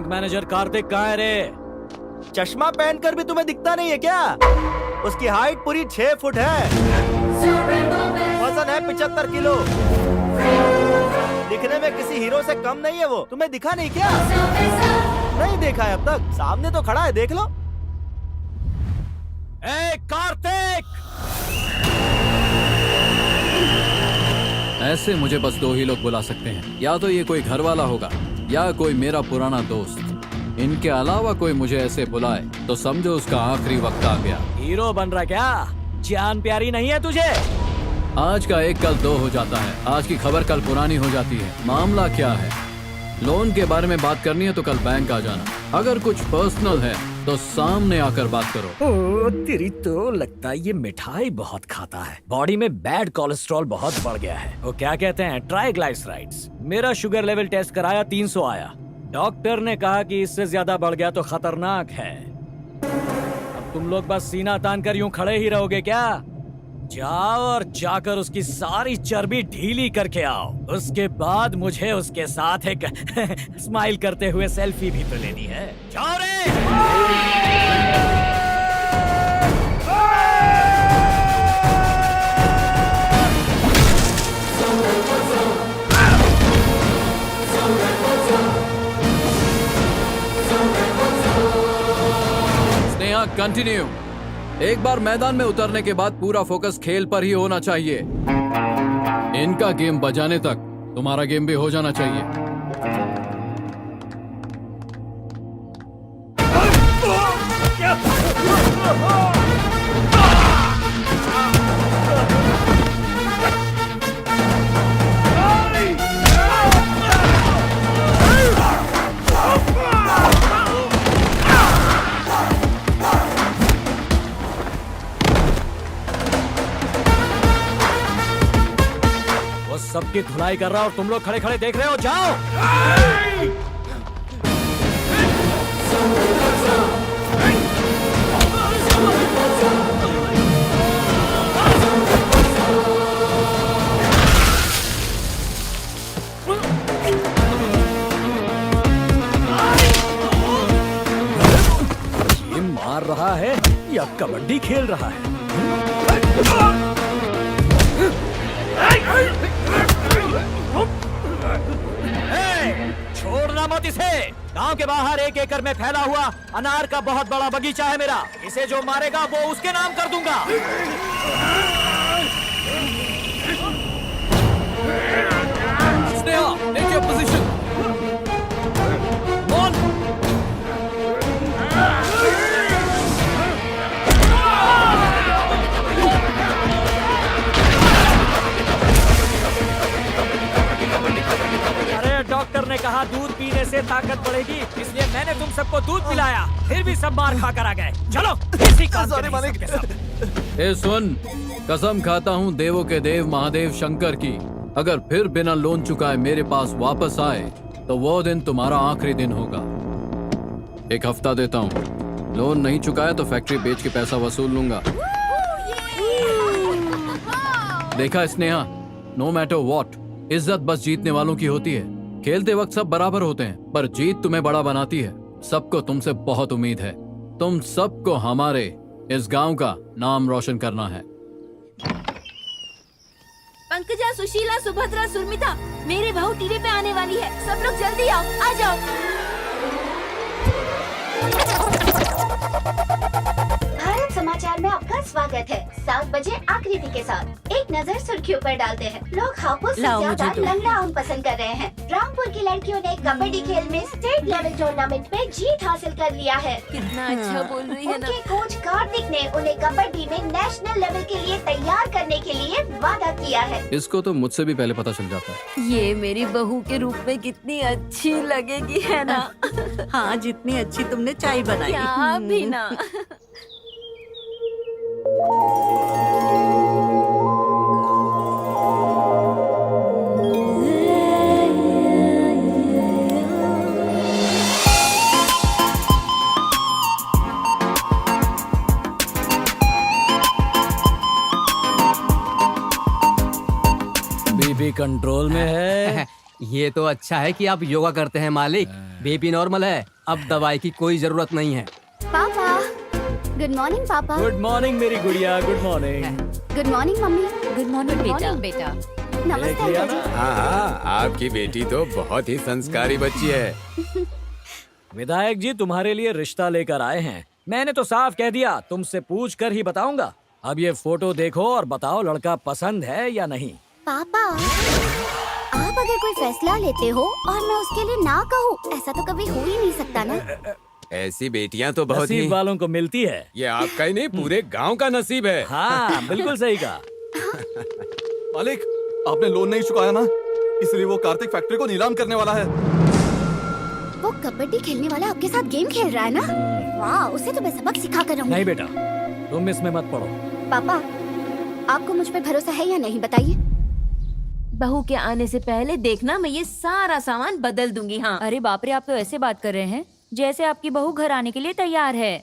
Manager Kartik कहाँ है रे? चश्मा पहनकर भी तुम्हें दिखता नहीं है क्या? उसकी हाइट पूरी 6 फुट है, वजन है 75 किलो। दिखने में किसी हीरो से कम नहीं है वो। तुम्हें दिखा नहीं क्या? नहीं देखा है अब तक? सामने तो खड़ा है, देख लो। ए कार्तिक! ऐसे मुझे बस 2 ही लोग बुला सकते हैं, या तो ये कोई घर वाला होगा या कोई मेरा पुराना दोस्त। इनके अलावा कोई मुझे ऐसे बुलाए तो समझो उसका आखिरी वक्त आ गया। हीरो बन रहा क्या? जान प्यारी नहीं है तुझे? आज का एक कल 2 हो जाता है, आज की खबर कल पुरानी हो जाती है। मामला क्या है? लोन के बारे में बात करनी है तो कल बैंक आ जाना। अगर कुछ पर्सनल है तो सामने आकर बात करो। ओ तेरी तो लगता है ये मिठाई बहुत खाता है। बॉडी में बैड कोलेस्ट्रॉल बहुत बढ़ गया है। वो क्या कहते हैं, ट्राइग्लाइसराइड्स। मेरा शुगर लेवल टेस्ट कराया, 300 आया। डॉक्टर ने कहा कि इससे ज्यादा बढ़ गया तो खतरनाक है। अब तुम लोग बस सीना तान कर यूं खड़े ही रहोगे क्या? जाओ और जाकर उसकी सारी चर्बी ढीली करके आओ। उसके बाद मुझे उसके साथ एक स्माइल करते हुए सेल्फी भी तो लेनी है। जाओ रे! स्नेहा कंटिन्यू। एक बार मैदान में उतरने के बाद पूरा फोकस खेल पर ही होना चाहिए। इनका गेम बजाने तक तुम्हारा गेम भी हो जाना चाहिए। सबकी धुलाई कर रहा और तुम लोग खड़े खड़े देख रहे हो। जाओ! ये मार रहा है या कबड्डी खेल रहा है? छोड़ना मत इसे। गांव के बाहर 1 एकड़ में फैला हुआ अनार का बहुत बड़ा बगीचा है मेरा। इसे जो मारेगा वो उसके नाम कर दूंगा। Sneha, take your position. Doctor ने कहा दूध पीने से ताकत बढ़ेगी, इसलिए मैंने तुम सबको दूध पिलाया। फिर भी सब मार खा कर आ गए। चलो किसी काम के नहीं सबके सब। ए सुन, कसम खाता हूँ देवों के देव महादेव शंकर की, अगर फिर बिना लोन चुकाए मेरे पास वापस आए तो वो दिन तुम्हारा आखिरी दिन होगा। 1 हफ्ता देता हूँ, लोन नहीं चुकाया तो फैक्ट्री बेच के पैसा वसूल लूंगा। देखा स्नेहा, नो मैटर व्हाट, इज्जत बस जीतने वालों की होती है। खेलते वक्त सब बराबर होते हैं, पर जीत तुम्हें बड़ा बनाती है। सबको तुमसे बहुत उम्मीद है। तुम सबको हमारे इस गांव का नाम रोशन करना है। पंकजा, सुशीला, सुभद्रा, सुरमिता, मेरी बहू टीवी पे आने वाली है। सब लोग जल्दी आओ, आ जाओ। भारत समाचार में आपका स्वागत है। 7 बजे आकृति के साथ एक नजर सुर्खियों पर डालते हैं। लोग हापुस से ज्यादा लंगड़ा आम पसंद कर रहे हैं। रामपुर की लड़कियों ने कबड्डी खेल में स्टेट लेवल टूर्नामेंट में जीत हासिल कर लिया है। कितना अच्छा बोल रही है ना। उनके कोच कार्तिक ने उन्हें कबड्डी में नेशनल लेवल के लिए तैयार करने के लिए वादा किया है। इसको तो मुझसे भी पहले पता चल जाता है। ये मेरी बहू के रूप में कितनी अच्छी लगेगी, है ना? हाँ, जितनी अच्छी तुमने चाय बनाई। क्या भी ना। बीपी कंट्रोल में है। ये तो अच्छा है कि आप योगा करते हैं मालिक। बीपी नॉर्मल है, अब दवाई की कोई जरूरत नहीं है। पापा, गुड मॉर्निंग पापा। गुड मॉर्निंग मेरी गुड़िया, good morning. Good morning mummy. Good morning बेटा। नमस्ते देख लिया अंकल ना? जी। हाँ, आपकी बेटी तो बहुत ही संस्कारी बच्ची है। विधायक जी तुम्हारे लिए रिश्ता लेकर आए हैं। मैंने तो साफ कह दिया, तुमसे पूछ कर ही बताऊंगा। अब ये फोटो देखो और बताओ लड़का पसंद है या नहीं। पापा, आप अगर कोई फैसला लेते हो और मैं उसके लिए ना कहूँ, ऐसा तो कभी हो ही नहीं सकता ना। ऐसी बेटियां तो बहुत ही नसीब वालों को मिलती है। ये आपका ही नहीं पूरे गांव का नसीब है। हाँ बिल्कुल सही कहा। मालिक, आपने लोन नहीं चुकाया ना, इसलिए वो कार्तिक फैक्ट्री को नीलाम करने वाला है। वो कबड्डी खेलने वाला आपके साथ गेम खेल रहा है ना? वाह, उसे तो मैं सबक सिखा कर रहूंगी। नहीं बेटा, तुम इसमें मत पड़ो। पापा, आपको मुझ पर भरोसा है या नहीं, बताइए। बहू के आने से पहले देखना, मैं ये सारा सामान बदल दूंगी। हाँ। अरे बाप रे, आप तो ऐसे बात कर रहे हैं जैसे आपकी बहू घर आने के लिए तैयार है।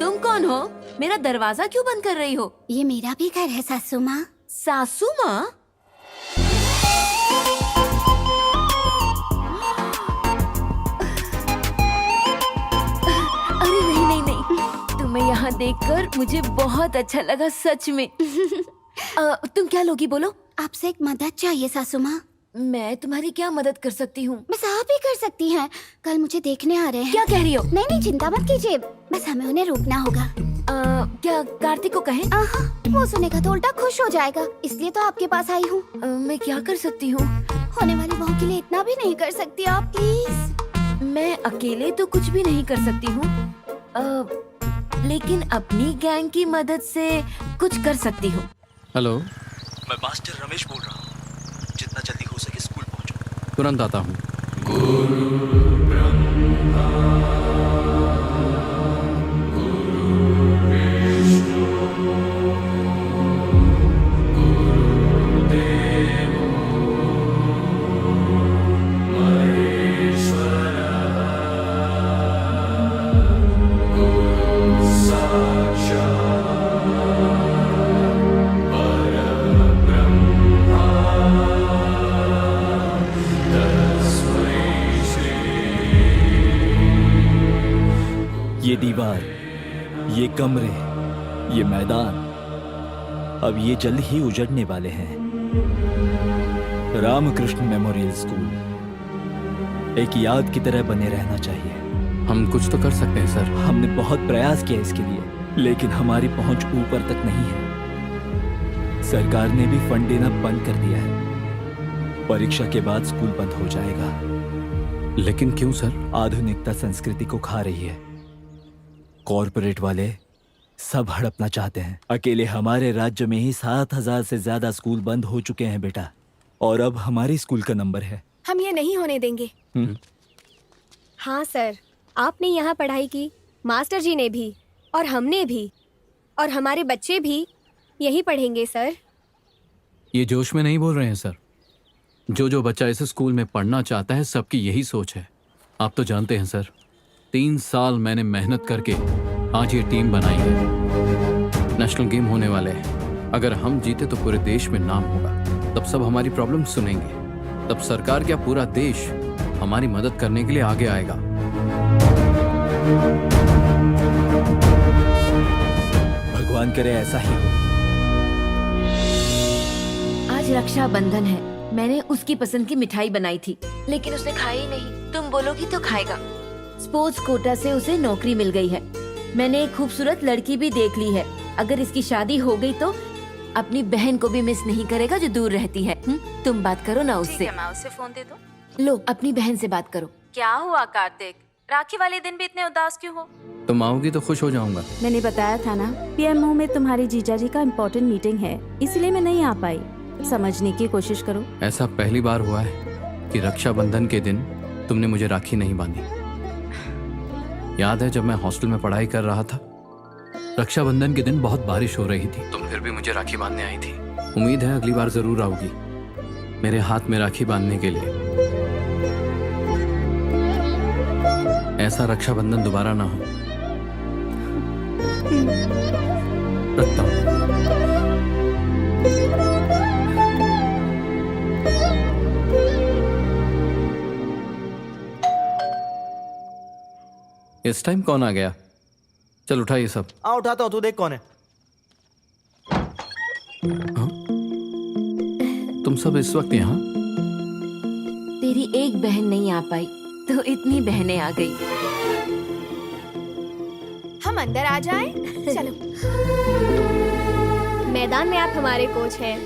तुम कौन हो? मेरा दरवाजा क्यों बंद कर रही हो? ये मेरा भी घर है सासू माँ। सासू माँ? अरे नहीं नहीं नहीं, तुम्हें यहाँ देखकर मुझे बहुत अच्छा लगा, सच में। तुम क्या लोगी, बोलो। आपसे एक मदद चाहिए सासू माँ। मैं तुम्हारी क्या मदद कर सकती हूँ? बस आप ही कर सकती हैं। कल मुझे देखने आ रहे हैं। क्या कह रही हो? नहीं नहीं, चिंता मत कीजिए, बस हमें उन्हें रोकना होगा। क्या कार्तिक को कहें? वो सुनेगा तो उल्टा खुश हो जाएगा, इसलिए तो आपके पास आई हूँ। मैं क्या कर सकती हूँ? होने वाली बहू के लिए इतना भी नहीं कर सकती आप, प्लीज। मैं अकेले तो कुछ भी नहीं कर सकती हूँ, लेकिन अपनी गैंग की मदद से कुछ कर सकती हूँ। हेलो, मैं मास्टर रमेश बोल रहा हूँ। जितना जल्दी हो सके स्कूल पहुँचो। तुरंत आता हूँ। ये दीवार, ये कमरे, ये मैदान अब ये जल्द ही उजड़ने वाले हैं। रामकृष्ण मेमोरियल स्कूल एक याद की तरह बने रहना चाहिए। हम कुछ तो कर सकते हैं सर। हमने बहुत प्रयास किया इसके लिए, लेकिन हमारी पहुंच ऊपर तक नहीं है। सरकार ने भी फंड देना बंद कर दिया है। परीक्षा के बाद स्कूल बंद हो जाएगा। लेकिन क्यों सर? आधुनिकता संस्कृति को खा रही है। कॉरपोरेट वाले सब हड़पना चाहते हैं। अकेले हमारे राज्य में ही 7,000 से ज्यादा स्कूल बंद हो चुके हैं बेटा, और अब हमारे स्कूल का नंबर है। हम ये नहीं होने देंगे। हाँ सर, आपने यहाँ पढ़ाई की, मास्टर जी ने भी, और हमने भी, और हमारे बच्चे भी यही पढ़ेंगे सर। ये जोश में नहीं बोल रहे हैं सर। जो बच्चा इस स्कूल में पढ़ना चाहता है, सबकी यही सोच है। आप तो जानते हैं सर, 3 साल मैंने मेहनत करके आज ये टीम बनाई है। नेशनल गेम होने वाले हैं। अगर हम जीते तो पूरे देश में नाम होगा। तब सब हमारी प्रॉब्लम सुनेंगे। तब सरकार क्या, पूरा देश हमारी मदद करने के लिए आगे आएगा। भगवान करे ऐसा ही हो। आज रक्षाबंधन है। मैंने उसकी पसंद की मिठाई बनाई थी, लेकिन उसने खाई ही नहीं। तुम बोलोगी तो खाएगा। स्पोर्ट्स कोटा से उसे नौकरी मिल गई है। मैंने एक खूबसूरत लड़की भी देख ली है। अगर इसकी शादी हो गई तो अपनी बहन को भी मिस नहीं करेगा जो दूर रहती है। तुम बात करो ना उससे। मैं उससे फोन दे दूं? लो, अपनी बहन से बात करो। क्या हुआ कार्तिक, राखी वाले दिन भी इतने उदास क्यों हो? तुम आओगी तो खुश हो जाऊंगा। मैंने बताया था ना, पीएमओ में तुम्हारी जीजा जी का इम्पोर्टेंट मीटिंग है, इसलिए मैं नहीं आ पाई। समझने की कोशिश करो। ऐसा पहली बार हुआ है कि रक्षाबंधन के दिन तुमने मुझे राखी नहीं बांधी। याद है जब मैं हॉस्टल में पढ़ाई कर रहा था, रक्षाबंधन के दिन बहुत बारिश हो रही थी, तुम फिर भी मुझे राखी बांधने आई थी। उम्मीद है अगली बार जरूर आओगी मेरे हाथ में राखी बांधने के लिए। ऐसा रक्षाबंधन दोबारा ना हो। रखता हूँ। इस टाइम कौन आ गया? चल उठा ये सब। हाँ उठाता हूँ, तू देख कौन है। हाँ? तुम सब इस वक्त यहाँ? तेरी एक बहन नहीं आ पाई तो इतनी बहनें आ गई। हम अंदर आ जाएं? चलो। मैदान में आप हमारे कोच हैं,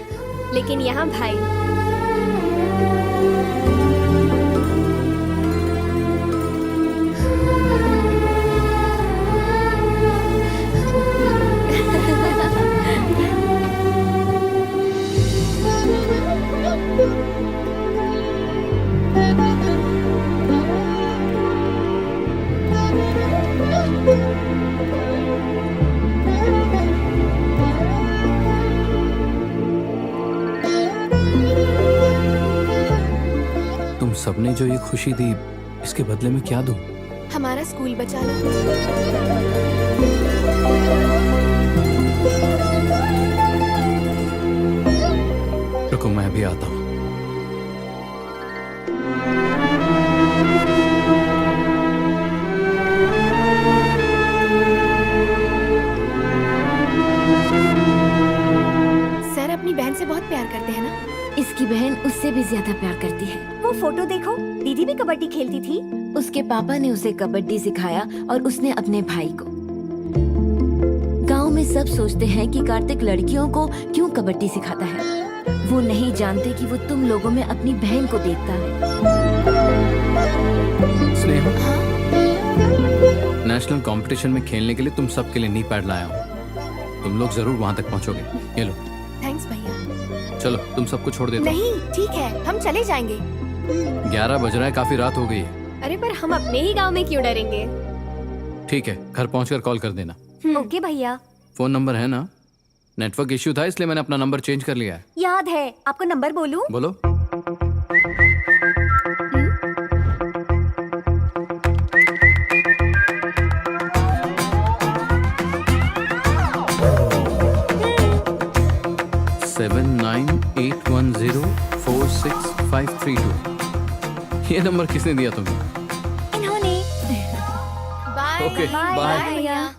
लेकिन यहाँ भाई। सबने जो ये खुशी दी, इसके बदले में क्या दूं? हमारा स्कूल बचा लो। रुको, मैं भी आता हूँ। सर अपनी बहन से बहुत प्यार करते हैं ना? इसकी बहन उससे भी ज्यादा प्यार करती है। वो फोटो देखो, दीदी भी कबड्डी खेलती थी। उसके पापा ने उसे कबड्डी सिखाया और उसने अपने भाई को। गांव में सब सोचते हैं कि कार्तिक लड़कियों को क्यों कबड्डी सिखाता है। वो नहीं जानते कि वो तुम लोगों में अपनी बहन को देखता है। स्नेहा, नेशनल कंपटीशन में खेलने के लिए तुम सबके लिए नी पैड लाया हूँ। तुम लोग जरूर वहाँ तक पहुँचोगे। ये लो। थैंक्स भैया। चलो, तुम सबको छोड़ देता हूँ। नहीं, ठीक है, हम चले जाएंगे। 11 बज रहा है, काफी रात हो गई है। अरे पर हम अपने ही गांव में क्यों डरेंगे? ठीक है, घर पहुंचकर कॉल कर देना। ओके भैया। फोन नंबर है ना? नेटवर्क इश्यू था इसलिए मैंने अपना नंबर चेंज कर लिया है। याद है, आपको नंबर बोलूं? बोलो। सेवन 9810465532। ये नंबर किसने दिया तुम्हें? इन्होंने। बाय। Okay, bye. भैया।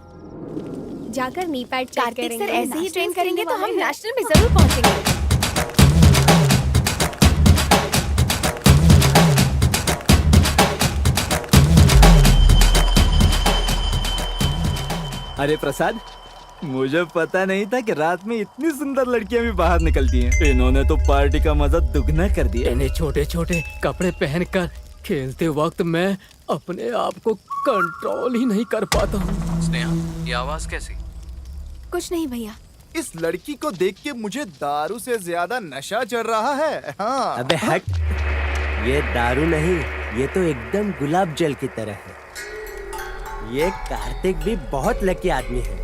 जाकर नी पैड चेक करेंगे। सर ऐसे ही ट्रेन करेंगे तो हम नेशनल में जरूर पहुंचेंगे। अरे प्रसाद, मुझे पता नहीं था कि रात में इतनी सुंदर लड़कियां भी बाहर निकलती हैं। इन्होंने तो पार्टी का मजा दुगना कर दिया। इन्हें छोटे छोटे कपड़े पहनकर खेलते वक्त मैं अपने आप को कंट्रोल ही नहीं कर पाता हूँ। स्नेहा, ये आवाज कैसी? कुछ नहीं भैया। इस लड़की को देख के मुझे दारू से ज्यादा नशा चढ़ रहा है। हाँ। अबे हट, ये दारू नहीं, ये तो एकदम गुलाब जल की तरह है। ये कार्तिक भी बहुत लकी आदमी है।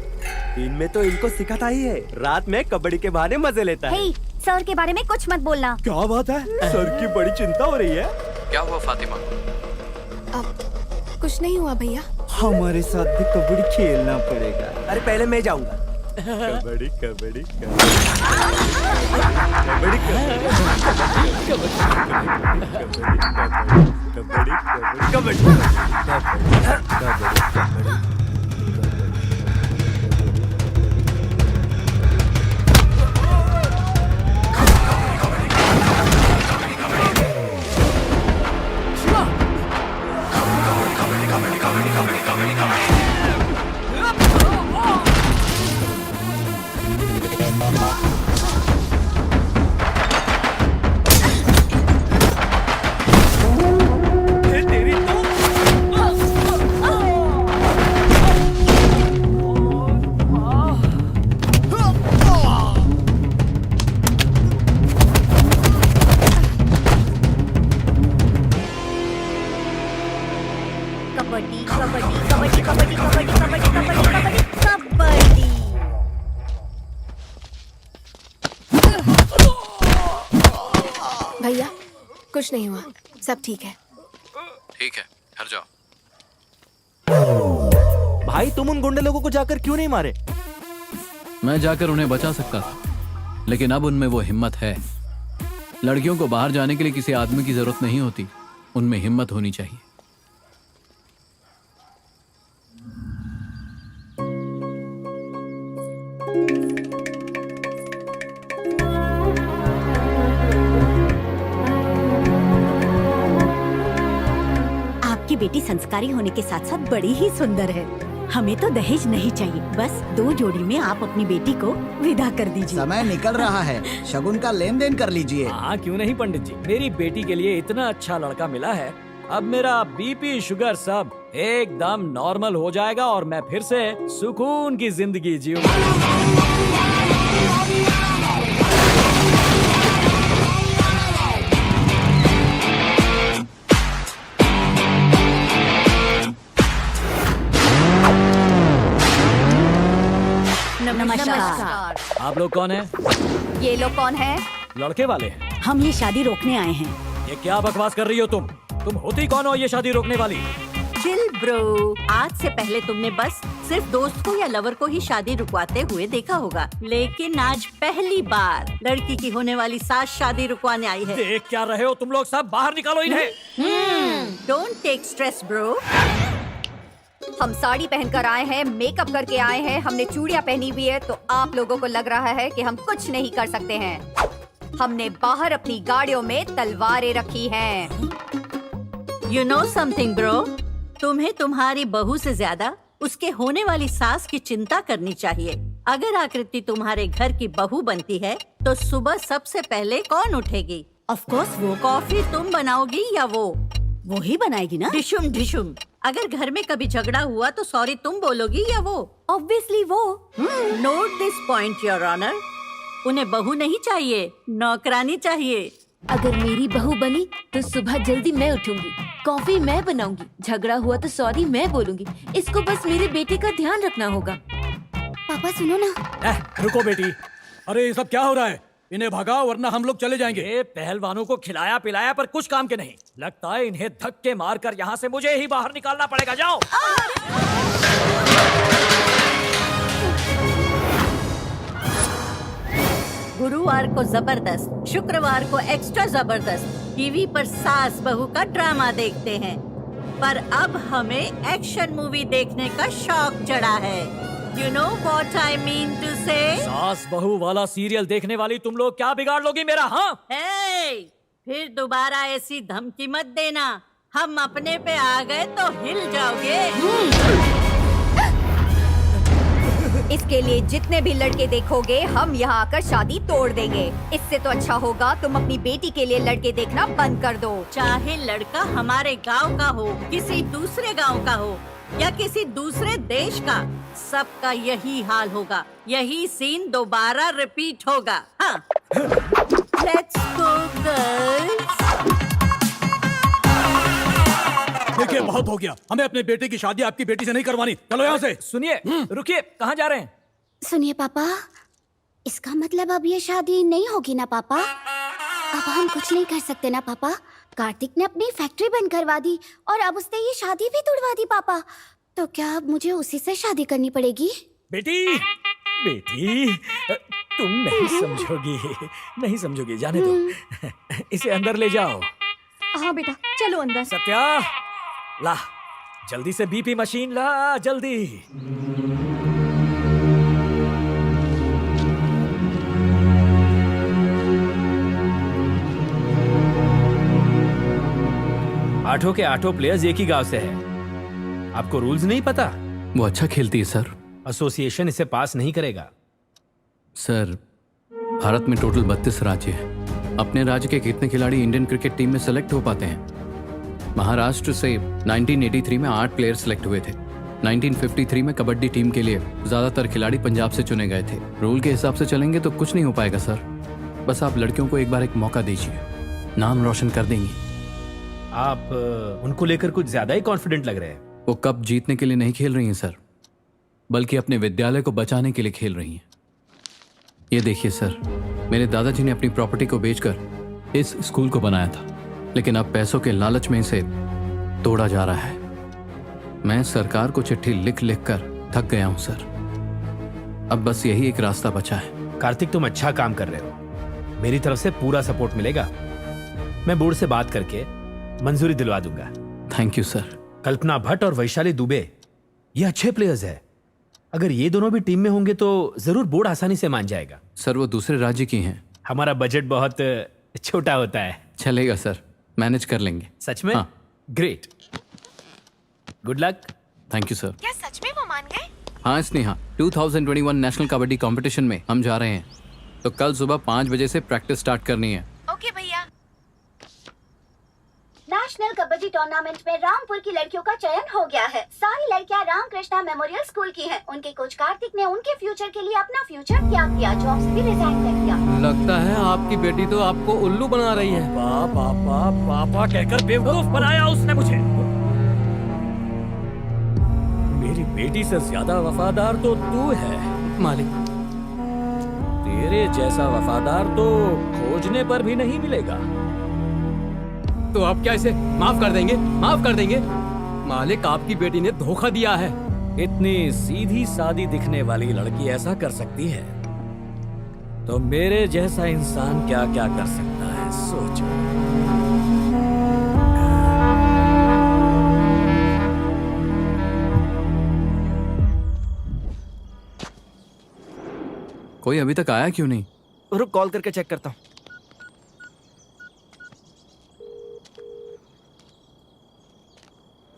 इनमें तो इनको सिखाता ही है। रात में कबड्डी के बहाने मजे लेता है। हे, सर के बारे में कुछ मत बोलना। क्या बात है? सर की बड़ी चिंता हो रही है। क्या हुआ फातिमा? अब कुछ नहीं हुआ भैया। हमारे साथ भी कबड्डी खेलना पड़ेगा। अरे पहले मैं जाऊंगा। कबड्डी कबड्डी भैया कुछ नहीं हुआ, सब ठीक है। ठीक है, घर जाओ। भाई तुम उन गुंडे लोगों को जाकर क्यों नहीं मारे? मैं जाकर उन्हें बचा सकता था, लेकिन अब उनमें वो हिम्मत है। लड़कियों को बाहर जाने के लिए किसी आदमी की जरूरत नहीं होती, उनमें हिम्मत होनी चाहिए। बेटी संस्कारी होने के साथ साथ बड़ी ही सुंदर है। हमें तो दहेज नहीं चाहिए, बस 2 जोड़ी में आप अपनी बेटी को विदा कर दीजिए। समय निकल रहा है, शगुन का लेन देन कर लीजिए। हाँ क्यों नहीं पंडित जी, मेरी बेटी के लिए इतना अच्छा लड़का मिला है। अब मेरा बीपी शुगर सब एकदम नॉर्मल हो जाएगा और मैं फिर से सुकून की जिंदगी जीऊंगा। नमस्कार। आप लोग कौन हैं? ये लोग कौन है? लड़के वाले हैं। हम ये शादी रोकने आए हैं। ये क्या बकवास कर रही हो तुम होती कौन हो ये शादी रोकने वाली? चिल ब्रो, आज से पहले तुमने बस सिर्फ दोस्त को या लवर को ही शादी रुकवाते हुए देखा होगा, लेकिन आज पहली बार लड़की की होने वाली सास शादी रुकवाने आई है। देख क्या रहे हो तुम लोग सब, बाहर निकालो इन्हें। Don't take stress bro. हम साड़ी पहनकर आए हैं, मेकअप करके आए हैं, हमने चूड़ियाँ पहनी हुई है, तो आप लोगों को लग रहा है कि हम कुछ नहीं कर सकते हैं। हमने बाहर अपनी गाड़ियों में तलवारें रखी हैं। You know something bro? तुम्हें तुम्हारी बहू से ज्यादा उसके होने वाली सास की चिंता करनी चाहिए। अगर आकृति तुम्हारे घर की बहू बनती है तो सुबह सबसे पहले कौन उठेगी? ऑफ कोर्स वो। कॉफी तुम बनाओगी या वो ही बनाएगी ना? ढिशुम ढिशुम। अगर घर में कभी झगड़ा हुआ तो सॉरी तुम बोलोगी या वो? ऑब्वियसली वो। Note this point your honour. उन्हें बहू नहीं चाहिए, नौकरानी चाहिए। अगर मेरी बहू बनी तो सुबह जल्दी मैं उठूंगी, कॉफी मैं बनाऊंगी, झगड़ा हुआ तो सॉरी मैं बोलूंगी। इसको बस मेरे बेटे का ध्यान रखना होगा। पापा सुनो ना। रुको बेटी, अरे ये सब क्या हो रहा है? इन्हें भगाओ वरना हम लोग चले जाएंगे। ये पहलवानों को खिलाया पिलाया पर कुछ काम के नहीं। लगता है इन्हें धक्के मारकर यहाँ से मुझे ही बाहर निकालना पड़ेगा। जाओ। गुरुवार को जबरदस्त, शुक्रवार को एक्स्ट्रा जबरदस्त टीवी पर सास बहू का ड्रामा देखते हैं, पर अब हमें एक्शन मूवी देखने का शौक चढ़ा है। You know what I mean to say? सास बहू वाला सीरियल देखने वाली तुम लोग क्या बिगाड़ लोगी मेरा? हाँ Hey, फिर दोबारा ऐसी धमकी मत देना। हम अपने पे आ गए तो हिल जाओगे। इसके लिए जितने भी लड़के देखोगे हम यहाँ आकर शादी तोड़ देंगे। इससे तो अच्छा होगा तुम अपनी बेटी के लिए लड़के देखना बंद कर दो। चाहे लड़का हमारे गांव का हो, किसी दूसरे गांव का हो या किसी दूसरे देश का, सबका यही हाल होगा। यही सीन दोबारा रिपीट होगा। हाँ। Let's go girls। देखिए बहुत हो गया, हमें अपने बेटे की शादी आपकी बेटी से नहीं करवानी। चलो यहाँ से। सुनिए, रुकिए, कहाँ जा रहे हैं? सुनिए पापा, इसका मतलब अब ये शादी नहीं होगी ना पापा? अब हम कुछ नहीं कर सकते ना पापा? कार्तिक ने अपनी फैक्ट्री बंद करवा दी और अब उसने ये शादी भी तुड़वा दी पापा। तो क्या अब मुझे उसी से शादी करनी पड़ेगी? बेटी, बेटी, तुम नहीं समझोगी, जाने दो। इसे अंदर ले जाओ। हाँ बेटा, चलो अंदर। सत्या, ला जल्दी से बीपी मशीन ला, जल्दी। आठों के आठों प्लेयर्स एक ही गांव से हैं। आपको रूल्स नहीं पता? वो अच्छा खेलती है सर। एसोसिएशन इसे पास नहीं करेगा। सर, भारत में टोटल 32 राज्य हैं। अपने राज्य के कितने खिलाड़ी इंडियन क्रिकेट टीम में सेलेक्ट हो पाते हैं? महाराष्ट्र से 1983 में 8 प्लेयर सेलेक्ट हुए थे। 1953 में कबड्डी टीम के लिए ज्यादातर खिलाड़ी पंजाब से चुने गए थे। रूल के हिसाब से चलेंगे तो कुछ नहीं हो पाएगा सर। बस आप लड़कियों को एक बार एक मौका दीजिए, नाम रोशन कर देंगी। आप उनको लेकर कुछ ज्यादा ही कॉन्फिडेंट लग रहे हैं। वो कप जीतने के लिए नहीं खेल रही हैं सर, बल्कि अपने विद्यालय को बचाने के लिए खेल रही हैं। ये देखिए सर, मेरे दादाजी ने अपनी प्रॉपर्टी को बेचकर इस स्कूल को बनाया था, लेकिन अब पैसों के लालच में इसे तोड़ा जा रहा है। मैं सरकार को चिट्ठी लिख लिख कर थक गया हूं सर। अब बस यही एक रास्ता बचा है। कार्तिक, तुम अच्छा काम कर रहे हो। मेरी तरफ से पूरा सपोर्ट मिलेगा। मैं बोर्ड से बात करके मंजूरी दिलवा दूंगा। Thank you sir. Kalpana Bhatt और वैशाली दुबे ये अच्छे प्लेयर्स हैं। अगर ये दोनों भी टीम में होंगे तो जरूर बोर्ड आसानी से मान जाएगा। सर, वो दूसरे राज्य की हैं। हमारा बजट बहुत छोटा होता है। चलेगा सर, मैनेज कर लेंगे। सच में? हाँ। Great. Good luck. Thank you sir. क्या सच में वो मान गए? हाँ स्नेहा, 2021 नेशनल कबड्डी कंपटीशन में हम जा रहे हैं, तो कल सुबह 5 बजे से प्रैक्टिस स्टार्ट करनी है। ओके भैया। नेशनल कबड्डी टूर्नामेंट में रामपुर की लड़कियों का चयन हो गया है। सारी लड़कियां रामकृष्णा मेमोरियल स्कूल की हैं। उनके कोच कार्तिक ने उनके फ्यूचर के लिए अपना फ्यूचर त्याग दिया, जॉब से भी रिजाइन कर दिया। लगता है आपकी बेटी तो आपको उल्लू बना रही है। पापा पापा कहकर बेवकूफ बनाया उसने मुझे। मेरी बेटी से ज्यादा वफादार तो तू है मालिक। तेरे जैसा वफादार तो खोजने पर भी नहीं मिलेगा। तो आप क्या इसे माफ कर देंगे? माफ कर देंगे? मालिक, आपकी बेटी ने धोखा दिया है। इतनी सीधी सादी दिखने वाली लड़की ऐसा कर सकती है तो मेरे जैसा इंसान क्या क्या कर सकता है, सोचो। कोई अभी तक आया क्यों नहीं? रुक, कॉल करके चेक करता हूँ।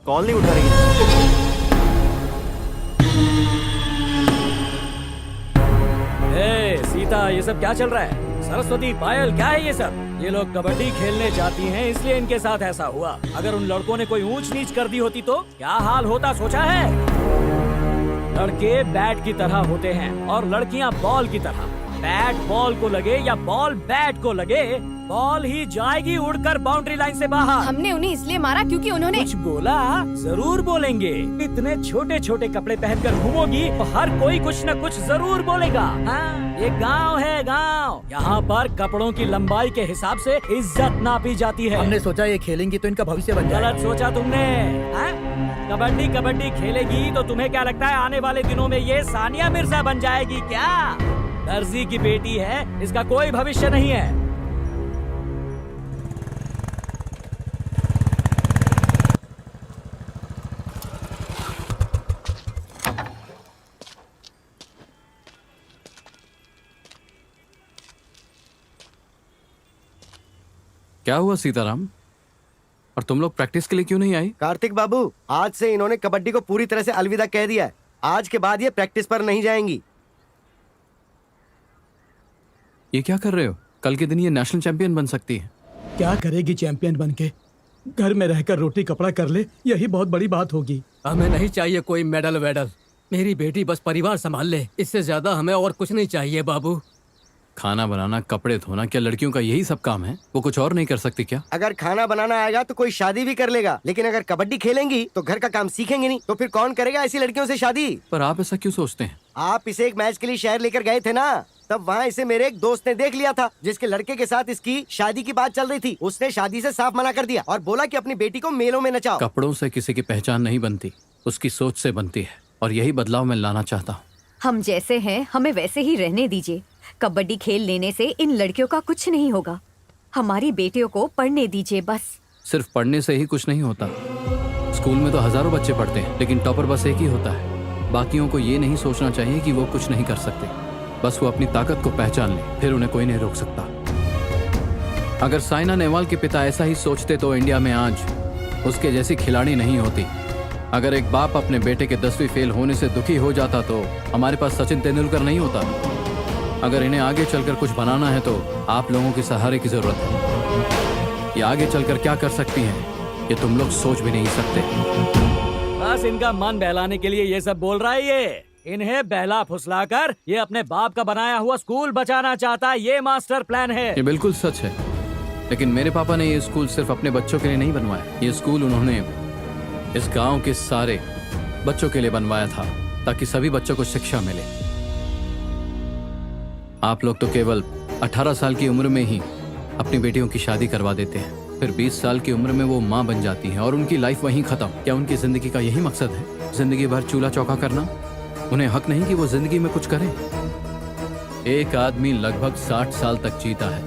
कॉल नहीं उठा रही है। सीता, ये सब क्या चल रहा है? सरस्वती, पायल, क्या है ये सब? ये लोग कबड्डी खेलने जाती हैं, इसलिए इनके साथ ऐसा हुआ। अगर उन लड़कों ने कोई ऊंच नीच कर दी होती तो क्या हाल होता, सोचा है? लड़के बैट की तरह होते हैं और लड़कियां बॉल की तरह। बैट बॉल को लगे या बॉल बैट को लगे, बॉल ही जाएगी उड़कर बाउंड्री लाइन से बाहर। हमने उन्हें इसलिए मारा क्योंकि उन्होंने कुछ बोला? जरूर बोलेंगे। इतने छोटे छोटे कपड़े पहनकर घूमोगी तो हर कोई कुछ न कुछ जरूर बोलेगा। हाँ, ये गांव है, गांव। यहाँ पर कपड़ों की लंबाई के हिसाब से इज्जत नापी जाती है। हमने सोचा ये खेलेंगी तो इनका भविष्य बन जाएगा। गलत सोचा तुमने। कबड्डी कबड्डी खेलेगी तो तुम्हें क्या लगता है आने वाले दिनों में ये सानिया मिर्जा बन जाएगी क्या? दर्जी की बेटी है, इसका कोई भविष्य नहीं है। क्या हुआ सीताराम? और तुम लोग प्रैक्टिस के लिए क्यों नहीं आई? कार्तिक बाबू, आज से इन्होंने कबड्डी को पूरी तरह से अलविदा कह दिया है। आज के बाद ये प्रैक्टिस पर नहीं जाएंगी। ये क्या कर रहे हो? कल के दिन ये नेशनल चैंपियन बन सकती है। क्या करेगी चैंपियन बनके? घर में रहकर रोटी कपड़ा कर ले, यही बहुत बड़ी बात होगी। हमें नहीं चाहिए कोई मेडल वेडल। मेरी बेटी बस परिवार संभाल ले, इससे ज्यादा हमें और कुछ नहीं चाहिए बाबू। खाना बनाना, कपड़े धोना, क्या लड़कियों का यही सब काम है? वो कुछ और नहीं कर सकती क्या? अगर खाना बनाना आएगा तो कोई शादी भी कर लेगा, लेकिन अगर कबड्डी खेलेंगी तो घर का काम सीखेंगे नहीं, तो फिर कौन करेगा ऐसी लड़कियों से शादी? पर आप ऐसा क्यों सोचते हैं? आप इसे एक मैच के लिए शहर लेकर गए थे ना, तब वहाँ इसे मेरे एक दोस्त ने देख लिया था, जिसके लड़के के साथ इसकी शादी की बात चल रही थी। उसने शादी से साफ मना कर दिया और बोला कि अपनी बेटी को मेलों में नचाओ। कपड़ों से किसी की पहचान नहीं बनती, उसकी सोच से बनती है, और यही बदलाव मैं लाना चाहता हूँ। हम जैसे हैं हमें वैसे ही रहने दीजिए। कबड्डी खेल लेने से इन लड़कियों का कुछ नहीं होगा। हमारी बेटियों को पढ़ने दीजिए बस। सिर्फ पढ़ने से ही कुछ नहीं होता। स्कूल में तो हजारों बच्चे पढ़ते हैं, लेकिन टॉपर बस एक ही होता है। बाकियों को ये नहीं सोचना चाहिए कि वो कुछ नहीं कर सकते। बस वो अपनी ताकत को पहचान ले, फिर उन्हें कोई नहीं रोक सकता। अगर साइना नेहवाल के पिता ऐसा ही सोचते तो इंडिया में आज उसके जैसी खिलाड़ी नहीं होती। अगर एक बाप अपने बेटे के 10वीं फेल होने से दुखी हो जाता तो हमारे पास सचिन तेंदुलकर नहीं होता। अगर इन्हें आगे चलकर कुछ बनाना है तो आप लोगों के सहारे की जरूरत है। ये आगे चलकर क्या कर सकती हैं, ये तुम लोग सोच भी नहीं सकते। बस इनका मन बहलाने के लिए ये सब बोल रहा है। ये इन्हें बहला फुसलाकर ये अपने बाप का बनाया हुआ स्कूल बचाना चाहता है। ये मास्टर प्लान है। ये बिल्कुल सच है, लेकिन मेरे पापा ने ये स्कूल सिर्फ अपने बच्चों के लिए नहीं बनवाया। ये स्कूल उन्होंने इस गांव के सारे बच्चों के लिए बनवाया था, ताकि सभी बच्चों को शिक्षा मिले। आप लोग तो केवल 18 साल की उम्र में ही अपनी बेटियों की शादी करवा देते हैं, फिर 20 साल की उम्र में वो माँ बन जाती हैं और उनकी लाइफ वहीं खत्म। क्या उनकी जिंदगी का यही मकसद है, जिंदगी भर चूल्हा चौका करना? उन्हें हक नहीं कि वो जिंदगी में कुछ करें? एक आदमी लगभग 60 साल तक जीता है,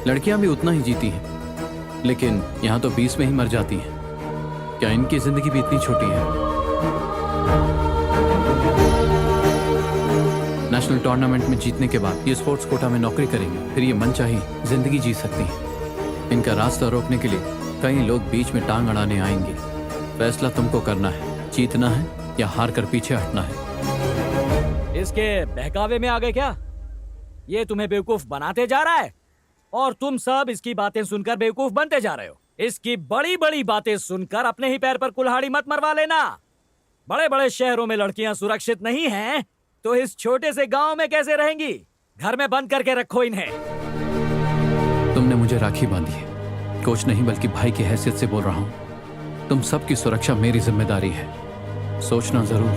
लड़कियां भी उतना ही जीती हैं, लेकिन यहाँ तो 20 में ही मर जाती हैं। क्या इनकी जिंदगी भी इतनी छोटी है? नेशनल टूर्नामेंट में जीतने के बाद ये स्पोर्ट्स कोटा में नौकरी करेंगे, फिर ये मनचाही जिंदगी जी सकती हैं। इनका रास्ता रोकने के लिए कई लोग बीच में टांग अड़ाने आएंगे, फैसला तुमको करना है, जीतना है या हार कर पीछे हटना है। इसके बहकावे में आ गए क्या? ये तुम्हें बेवकूफ बनाते जा रहा है और तुम सब इसकी बातें सुनकर बेवकूफ बनते जा रहे हो। इसकी बड़ी बड़ी बातें सुनकर अपने ही पैर पर कुल्हाड़ी मत मरवा लेना। बड़े बड़े शहरों में लड़कियां सुरक्षित नहीं हैं, तो इस छोटे से गांव में कैसे रहेंगी? घर में बंद करके रखो इन्हें। तुमने मुझे राखी बांधी है, कोच नहीं बल्कि भाई की हैसियत से बोल रहा हूँ। तुम सबकी सुरक्षा मेरी जिम्मेदारी है, सोचना जरूर।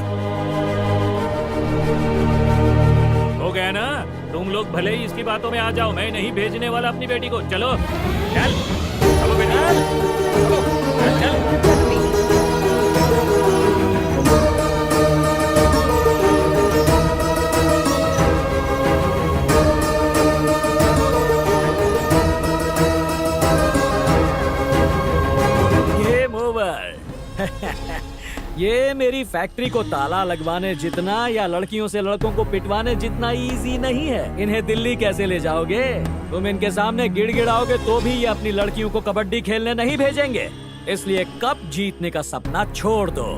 हो गया ना? तुम लोग भले ही इसकी बातों में आ जाओ, मैं नहीं भेजने वाला अपनी बेटी को। चलो चल, चलो बेटा, चलो, चल। Game over. ये मेरी फैक्ट्री को ताला लगवाने जितना या लड़कियों से लड़कों को पिटवाने जितना इजी नहीं है। इन्हें दिल्ली कैसे ले जाओगे? तुम इनके सामने गिड़गिड़ाओगे तो भी ये अपनी लड़कियों को कबड्डी खेलने नहीं भेजेंगे। इसलिए कप जीतने का सपना छोड़ दो।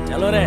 चलो रे।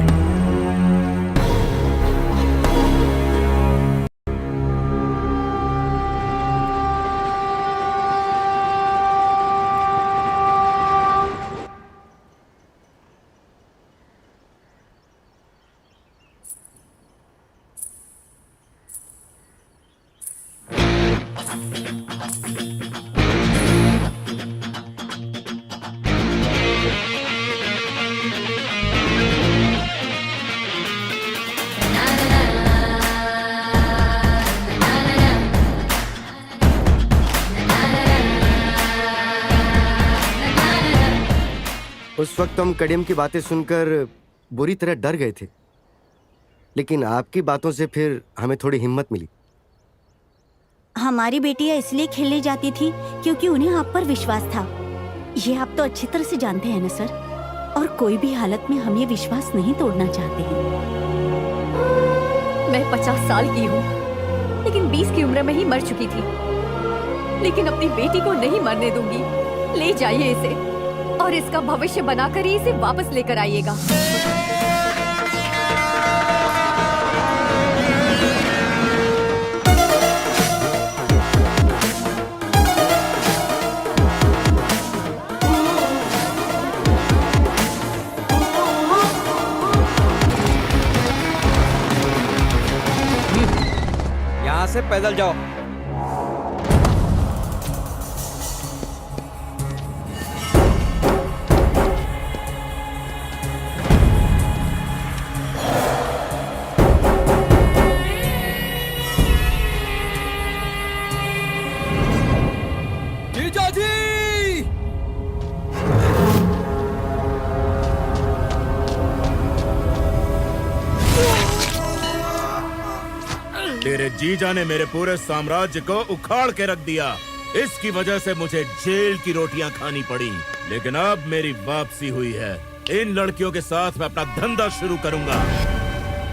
उस वक्त हम कड़ियम की बातें सुनकर बुरी तरह डर गए थे, लेकिन आपकी बातों से फिर हमें थोड़ी हिम्मत मिली। हमारी बेटियां इसलिए खेलने जाती थी क्योंकि उन्हें आप पर विश्वास था। ये आप तो अच्छी तरह से जानते हैं ना सर, और कोई भी हालत में हम ये विश्वास नहीं तोड़ना चाहते हैं। मैं 50 साल की हूँ, लेकिन 20 की उम्र में ही मर चुकी थी। लेकिन अपनी बेटी को नहीं मरने दूंगी। ले जाइए इसे और इसका भविष्य बनाकर ही इसे वापस लेकर आइएगा। यहाँ से पैदल जाओ। तेरे जीजा ने मेरे पूरे साम्राज्य को उखाड़ के रख दिया। इसकी वजह से मुझे जेल की रोटियां खानी पड़ी, लेकिन अब मेरी वापसी हुई है। इन लड़कियों के साथ मैं अपना धंधा शुरू करूंगा।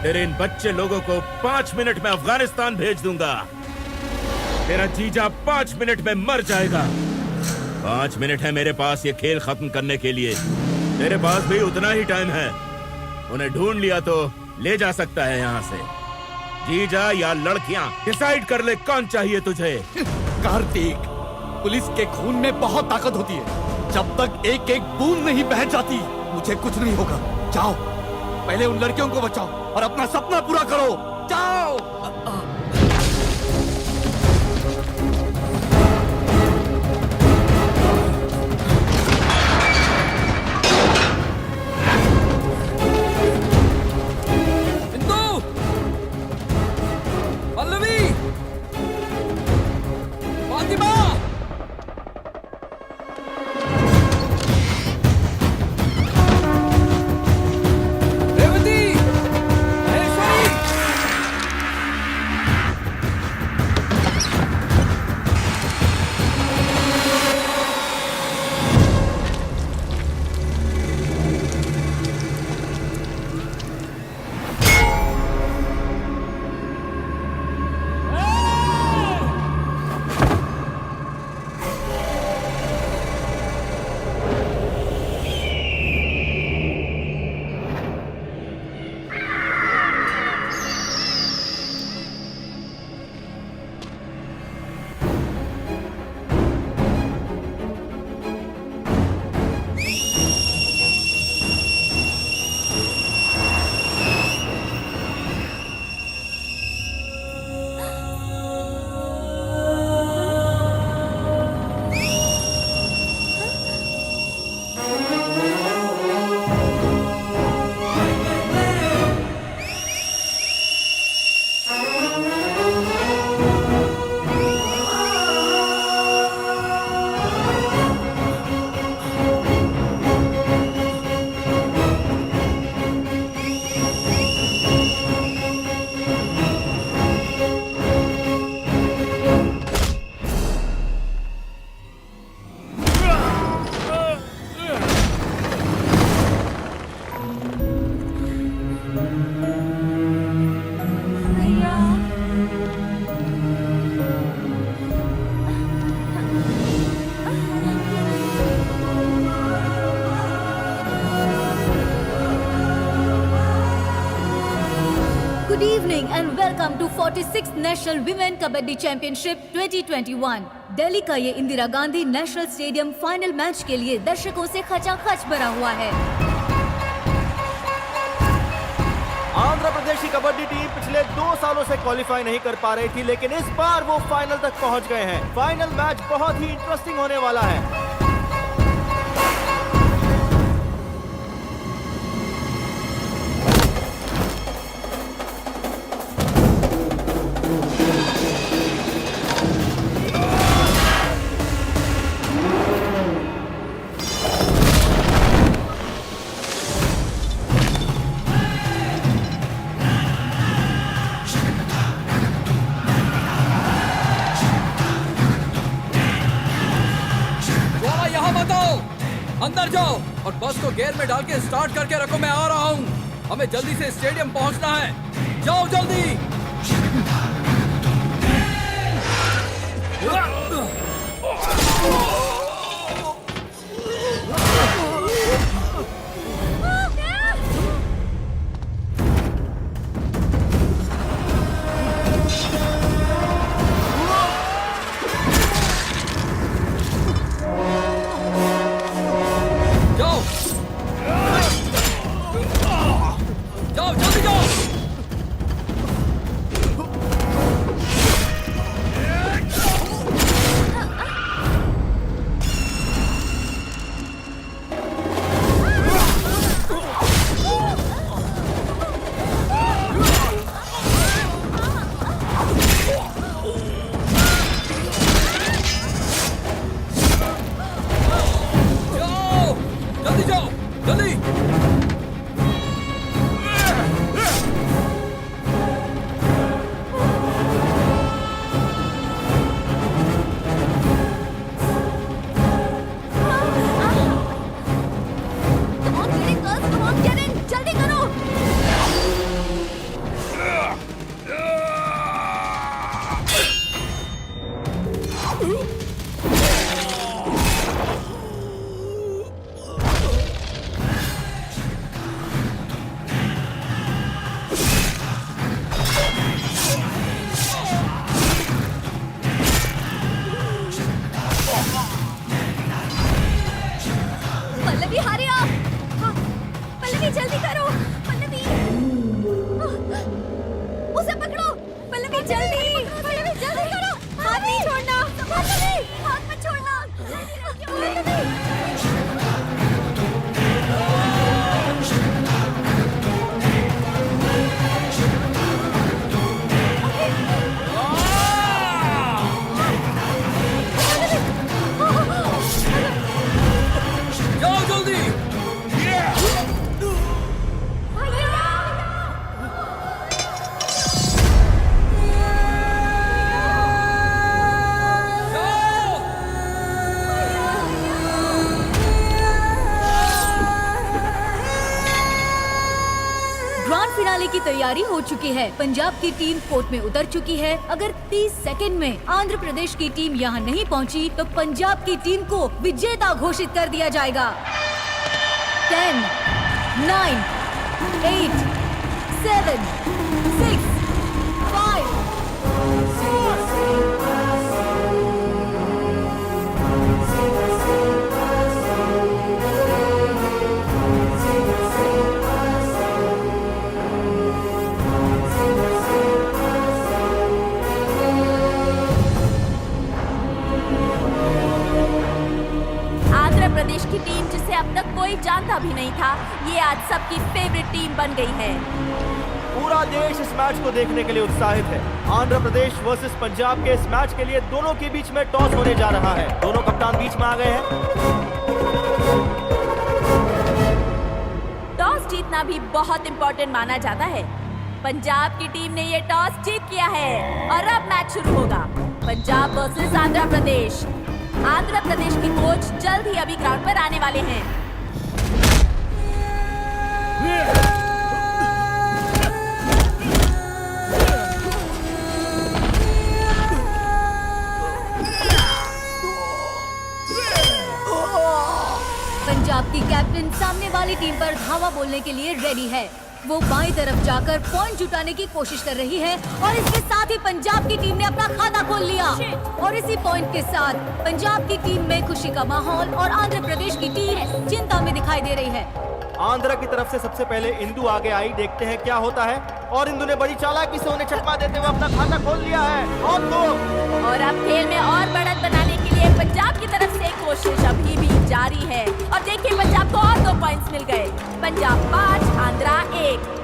तेरे इन बच्चे लोगों को 5 मिनट में अफगानिस्तान भेज दूंगा। तेरा जीजा 5 मिनट में मर जाएगा। 5 मिनट है मेरे पास ये खेल खत्म करने के लिए। तेरे पास भी उतना ही टाइम है। उन्हें ढूंढ लिया तो ले जा सकता है यहाँ से। जीजा या लड़कियां, डिसाइड कर ले कौन चाहिए तुझे। कार्तिक, पुलिस के खून में बहुत ताकत होती है। जब तक एक एक बूंद नहीं बह जाती, मुझे कुछ नहीं होगा। जाओ, पहले उन लड़कियों को बचाओ और अपना सपना पूरा करो। जाओ। And welcome to 46th national women kabaddi championship 2021। Delhi का ये Indira Gandhi national stadium final match के लिए दर्शकों से खचाखच भरा हुआ है। आंध्र प्रदेश की कबड्डी टीम पिछले 2 सालों से क्वालिफाई नहीं कर पा रही थी, लेकिन इस बार वो फाइनल तक पहुंच गए हैं। फाइनल मैच बहुत ही इंटरेस्टिंग होने वाला है। अंदर जाओ और बस को गियर में डाल के स्टार्ट करके रखो, मैं आ रहा हूँ। हमें जल्दी से स्टेडियम पहुँचना है, जाओ जल्दी। की तैयारी हो चुकी है। पंजाब की टीम कोर्ट में उतर चुकी है। अगर 30 सेकंड में आंध्र प्रदेश की टीम यहां नहीं पहुंची तो पंजाब की टीम को विजेता घोषित कर दिया जाएगा। 10, 9, 8, 7, 6, 5, 4, प्रदेश की टीम, जिसे अब तक कोई जानता भी नहीं था, ये आज सबकी फेवरेट टीम बन गई है। पूरा देश इस मैच को देखने के लिए उत्साहित है। आंध्र प्रदेश वर्सेस पंजाब के इस मैच के लिए दोनों के बीच में टॉस होने जा रहा है। दोनों कप्तान बीच में आ गए हैं। टॉस जीतना भी बहुत इम्पोर्टेंट माना जाता है। पंजाब की टीम ने ये टॉस जीत लिया है और अब मैच शुरू होगा। पंजाब वर्सेस आंध्र प्रदेश। आंध्र प्रदेश की कोच जल्द ही अभी ग्राउंड पर आने वाले हैं। पंजाब की कैप्टन सामने वाली टीम पर धावा बोलने के लिए रेडी है। वो बाईं तरफ जाकर पॉइंट जुटाने की कोशिश कर रही है और इसके साथ ही पंजाब की टीम ने अपना खाता खोल लिया और इसी पॉइंट के साथ पंजाब की टीम में खुशी का माहौल और आंध्र प्रदेश की टीम चिंता में दिखाई दे रही है। आंध्रा की तरफ से सबसे पहले इंदु आगे आई, देखते हैं क्या होता है। और इंदु ने बड़ी चालाकी से उन्हें चकमा देते हुए अपना खाता खोल लिया है। और अब खेल में और बढ़त बनाने के लिए पंजाब की तरफ से कोशिश अभी भी जारी है और देखिए पंजाब को और 2 पॉइंट्स मिल गए। पंजाब 5, आंध्रा 1।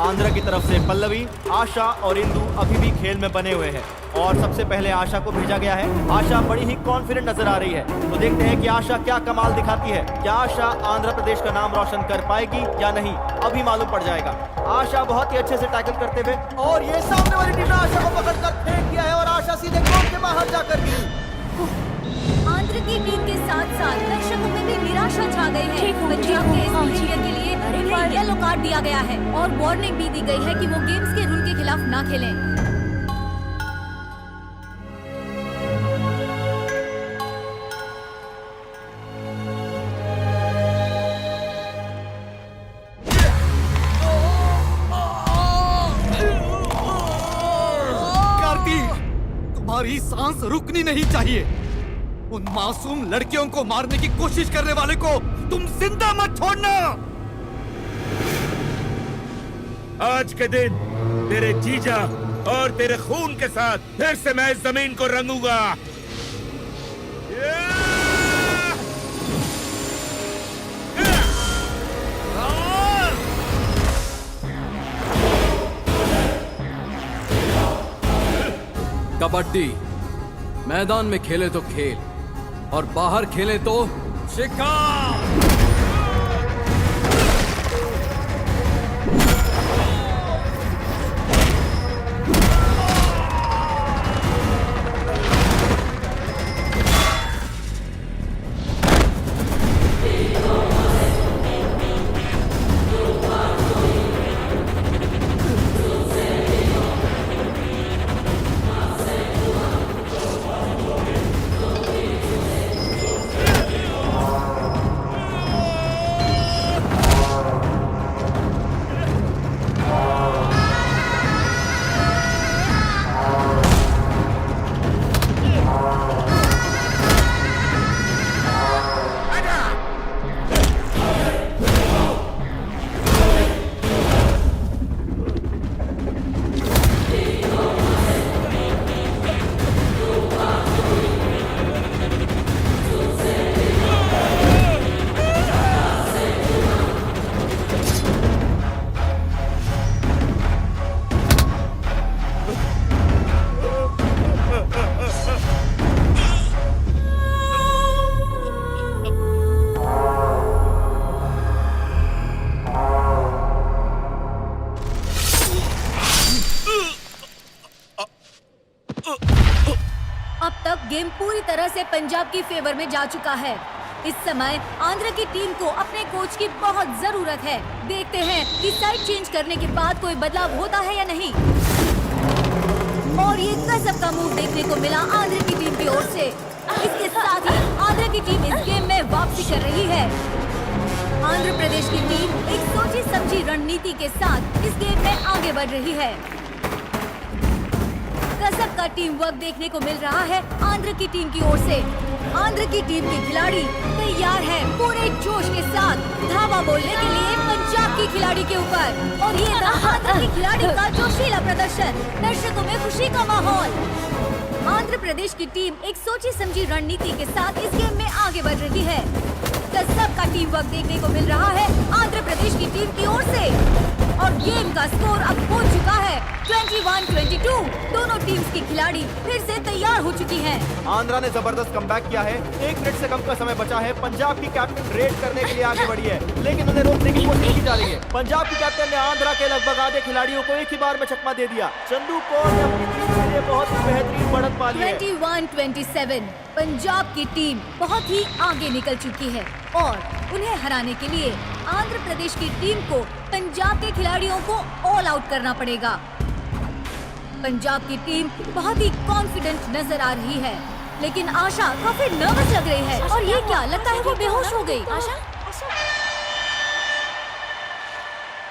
आंध्रा की तरफ से पल्लवी, आशा और इंदु अभी भी खेल में बने हुए हैं और सबसे पहले आशा को भेजा गया है। आशा बड़ी ही कॉन्फिडेंट नजर आ रही है, तो देखते हैं कि आशा क्या कमाल दिखाती है। क्या आशा आंध्र प्रदेश का नाम रोशन कर पाएगी या नहीं, अभी मालूम पड़ जाएगा। आशा बहुत ही अच्छे से टैकल करते हुए और ये सामने वाली टीम ने आशा को पकड़कर फेंक दिया है और आशा सीधे कोर्ट के बाहर जाकर गिरी। आंध्र की टीम के साथ साथ दर्शकों में भी निराशा छा गई है। पंजाब के इस प्लेयर के लिए उन्हें येलो कार्ड दिया गया है और वार्निंग भी दी गई है कि वो गेम्स के रूल के खिलाफ ना खेलें। तुम्हारी सांस रुकनी नहीं चाहिए। उन मासूम लड़कियों को मारने की कोशिश करने वाले को तुम जिंदा मत छोड़ना। आज के दिन तेरे जीजा और तेरे खून के साथ फिर से मैं इस जमीन को रंगूंगा। कबड्डी मैदान में खेले तो खेल और बाहर खेले तो शिकार। गेम पूरी तरह से पंजाब की फेवर में जा चुका है। इस समय आंध्र की टीम को अपने कोच की बहुत जरूरत है। देखते हैं कि साइड चेंज करने के बाद कोई बदलाव होता है या नहीं। और ये गजब का मूव देखने को मिला आंध्र की टीम की ओर से। इसके साथ ही आंध्र की टीम इस गेम में वापसी कर रही है। आंध्र प्रदेश की टीम एक सोची समझी रणनीति के साथ इस गेम में आगे बढ़ रही है। गजब का टीम वर्क देखने को मिल रहा है आंध्र की टीम की ओर से। आंध्र की टीम के खिलाड़ी तैयार है पूरे जोश के साथ धावा बोलने के लिए पंजाब की खिलाड़ी के ऊपर। और ये था आंध्र की खिलाड़ी का जोशीला प्रदर्शन, दर्शकों में खुशी का माहौल। आंध्र प्रदेश की टीम एक सोची समझी रणनीति के साथ इस गेम में आगे बढ़ रही है। गजब का टीम वर्क देखने को मिल रहा है आंध्र प्रदेश की टीम की ओर से। और गेम का स्कोर अब हो चुका है 21-22। दोनों टीम्स की खिलाड़ी फिर से तैयार हो चुकी हैं। आंध्रा ने जबरदस्त कमबैक किया है। 1 मिनट से कम का समय बचा है। पंजाब की कैप्टन रेड करने के लिए आगे बढ़ी है, लेकिन उन्हें रोकने की कोशिश की जा रही है। पंजाब की कैप्टन ने आंध्रा के लगभग आधे खिलाड़ियों को एक ही बार में चकमा दे दिया। चंदू कौर ने अपनी टीम के लिए बहुत ही बेहतरीन बढ़त पा ली है। 21-27 पंजाब की टीम बहुत ही आगे निकल चुकी है और उन्हें हराने के लिए आंध्र प्रदेश की टीम को पंजाब के खिलाड़ियों को ऑल आउट करना पड़ेगा। पंजाब की टीम बहुत ही कॉन्फिडेंट नजर आ रही है, लेकिन आशा काफी नर्वस लग रही है। और ये क्या लगता है वो बेहोश हो गई। आशा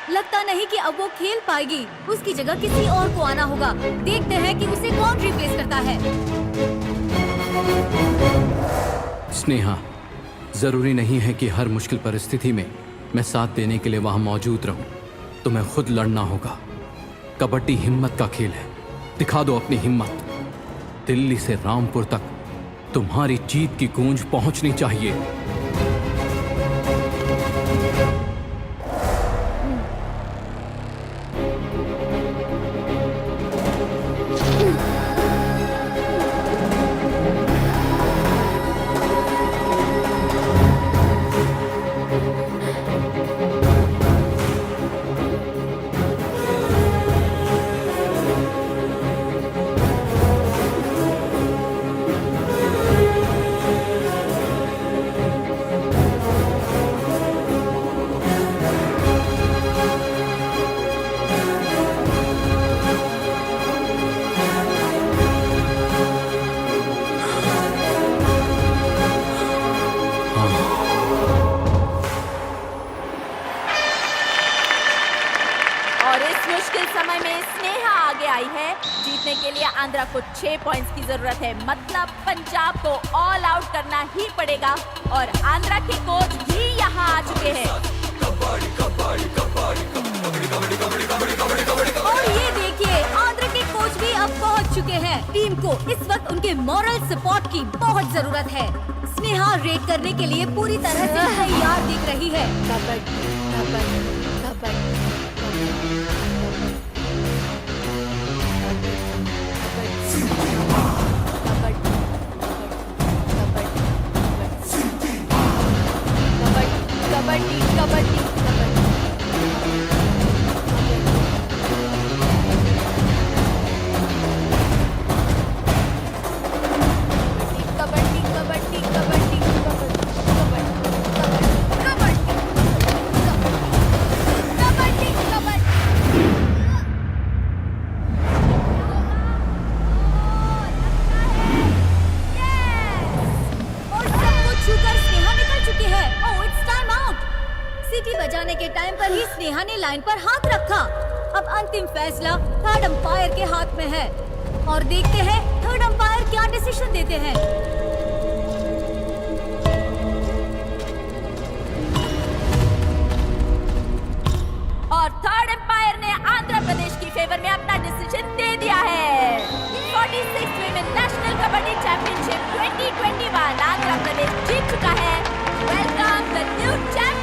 लगता नहीं कि अब वो खेल पाएगी। उसकी जगह किसी और को आना होगा। देखते हैं कि उसे कौन रिप्लेस करता है। स्नेहा, जरूरी नहीं है कि हर मुश्किल परिस्थिति में मैं साथ देने के लिए वहां मौजूद रहूं। तुम्हें खुद लड़ना होगा। कबड्डी हिम्मत का खेल है। दिखा दो अपनी हिम्मत। दिल्ली से रामपुर तक तुम्हारी जीत की गूंज पहुंचनी चाहिए। जीतने के लिए आंध्रा को 6 पॉइंट्स की जरूरत है। मतलब पंजाब को ऑल आउट करना ही पड़ेगा और आंध्रा के कोच भी यहाँ आ चुके हैं। और ये देखिए, आंध्रा के कोच भी अब पहुँच चुके हैं। टीम को इस वक्त उनके मॉरल सपोर्ट की बहुत जरूरत है। स्नेहा रेड करने के लिए पूरी तरह से तैयार दिख रही है। कबड्डी कबड्डी कबड्डी कबड्डी कबड्डी बजाने के टाइम पर ही स्नेहा ने लाइन पर हाथ रखा। अब अंतिम फैसला थर्ड अंपायर के हाथ में है और देखते हैं थर्ड अंपायर क्या डिसीजन देते हैं। और थर्ड अंपायर ने आंध्र प्रदेश की फेवर में अपना डिसीजन दे दिया है। 46th women national kabaddi championship 2021 Andhra Pradesh जीत चुका है। Welcome the new champion.